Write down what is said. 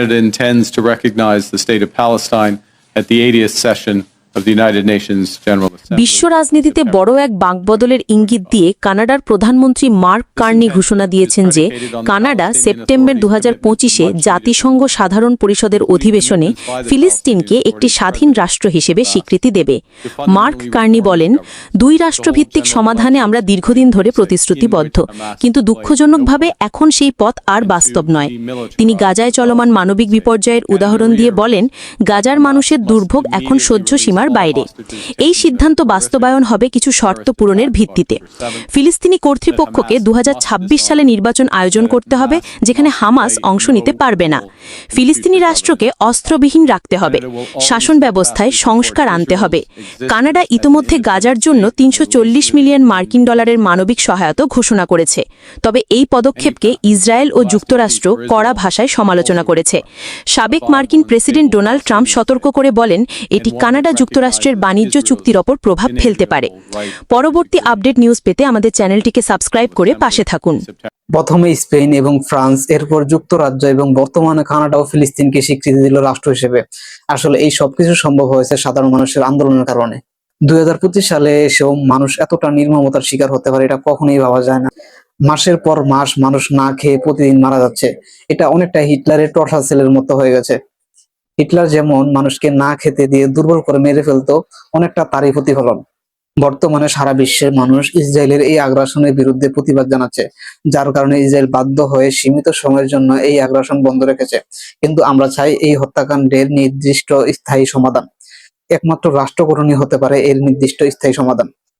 Canada intends to recognize the state of Palestine at the 80th session of the United Nations General Assembly. বিশ্ব রাজনীতিতে বড় এক বাঁকবদলের ইঙ্গিত দিয়ে কানাডার প্রধানমন্ত্রী মার্ক কার্নি ঘোষণা দিয়েছেন যে কানাডা সেপ্টেম্বর 2025-এ জাতিসংঘ সাধারণ পরিষদের অধিবেশনে ফিলিস্তিনকে একটি স্বাধীন রাষ্ট্র হিসেবে স্বীকৃতি দেবে। মার্ক কার্নি বলেন, দুই রাষ্ট্রভিত্তিক সমাধানে আমরা দীর্ঘদিন ধরে প্রতিশ্রুতিবদ্ধ, কিন্তু দুঃখজনকভাবে এখন সেই পথ আর বাস্তব নয়। তিনি গাজায় চলমান মানবিক বিপর্যয়ের উদাহরণ দিয়ে বলেন, গাজার মানুষের দুর্ভোগ এখন সহ্য সীমার বাইরে। এই সিদ্ধান্ত বাস্তবায়ন হবে কিছু শর্ত পূরণের ভিত্তিতে। ফিলিস্তিনি কর্তৃপক্ষকে 2026 সালে নির্বাচন আয়োজন করতে হবে, যেখানে হামাস অংশ নিতে পারবে না। ফিলিস্তিনি রাষ্ট্রকে অস্ত্রবিহীন রাখতে হবে, শাসন ব্যবস্থায় সংস্কার আনতে হবে। কানাডা ইতোমধ্যে গাজার জন্য 340 মিলিয়ন মার্কিন ডলারের মানবিক সহায়তা ঘোষণা করেছে। তবে এই পদক্ষেপকে ইসরায়েল ও যুক্তরাষ্ট্র কড়া ভাষায় সমালোচনা করেছে। সাবেক মার্কিন প্রেসিডেন্ট ডোনাল্ড ট্রাম্প সতর্ক করে বলেন, এটি কানাডা যুক্তরাষ্ট্রের বাণিজ্য চুক্তির ওপর প্রভাব ফেলতে পারে। পরবর্তী আপডেট নিউজ পেতে আমাদের চ্যানেলটিকে সাবস্ক্রাইব করে পাশে থাকুন। প্রথমে স্পেন এবং ফ্রান্স, এরপর যুক্তরাজ্য এবং বর্তমানে কানাডা ও ফিলিস্তিনকে স্বীকৃতি দিল রাষ্ট্র হিসেবে। আসলে এই সবকিছু সম্ভব হয়েছে সাধারণ মানুষের আন্দোলনের কারণে। 2025 সালে এসেও মানুষ এতটা নির্মমতার শিকার হতে পারে, এটা কখনোই ভাবা যায় না। মাসের পর মাস মানুষ না খেয়ে প্রতিদিন মারা যাচ্ছে। এটা অনেকটা হিটলারের টর্চার সেলের মতো হয়ে গেছে। হিটলার যেমন মানুষকে না খেতে দিয়ে দুর্বল করে মেরে ফেলতো, অনেকটা তারই প্রতিফলন। বর্তমানে সারা বিশ্বের মানুষ ইসরায়েলের এই আগ্রাসনের বিরুদ্ধে প্রতিবাদ জানাচ্ছে, যার কারণে ইসরায়েল বাধ্য হয়ে সীমিত সময়ের জন্য এই আগ্রাসন বন্ধ রেখেছে। কিন্তু আমরা চাই এই হত্যাকাণ্ডের নির্দিষ্ট স্থায়ী সমাধান। একমাত্র রাষ্ট্র গঠনই হতে পারে এর নির্দিষ্ট স্থায়ী সমাধান।